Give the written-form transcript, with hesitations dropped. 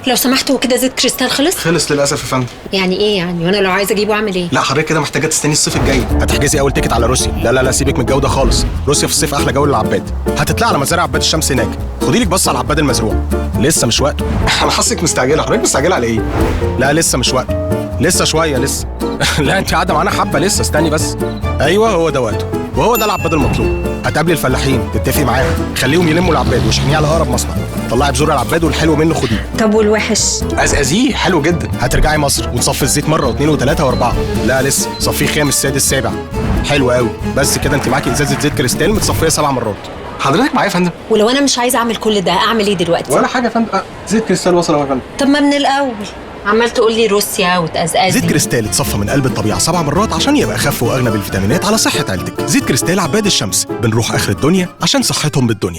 لو سمحت، هو كده زيت كريستال خلص؟ خلص للاسف يا فندم. يعني ايه يعني؟ وانا لو عايزه اجيبه اعمل ايه؟ لا حضرتك كده محتاجه تستني الصيف الجاي. هتحجزي اول تيكت على روسيا. لا لا لا، سيبك من الجو ده خالص. روسيا في الصيف احلى جو للعباد. هتطلع على مزارع عباد الشمس هناك. خدي لك بص على العباد المزروع. لسه مش وقته. انا حاسك مستعجله. حضرتك مستعجله على ايه؟ لا لسه مش وقته، لسه شويه لسه. لا انت قاعده معانا حبه لسه، استني بس. ايوه هو ده وقته، وهو ده العباد المطلوب. هتقابلي الفلاحين، تتفقي معاهم، خليهم يلموا العباد واشحنيه على اقرب مصنع. طلعي بذور العباد والحلو منه خديه. طب والوحش؟ ازازيه حلو جدا. هترجعي مصر وتصفي الزيت مره واثنين وثلاثه واربعه. لا لسه، صفيه خامس سادس سابع. حلو قوي. بس كده انت معاكي ازازه زيت كريستال متصفيه 7 مرات. حضرتك معايا يا فندم؟ ولو انا مش عايزه اعمل كل ده اعمل ايه دلوقتي؟ ولا حاجه يا فندم. زيت كريستال وصل يا فندم. طب ما من الاول عمال تقول لي روسيا وتقزقزي. زيت كريستال اتصفى من قلب الطبيعه 7 مرات عشان يبقى اخف واغنى بالفيتامينات على صحه عيلتك. زيت كريستال عباد الشمس، بنروح اخر الدنيا عشان صحتهم بالدنيا.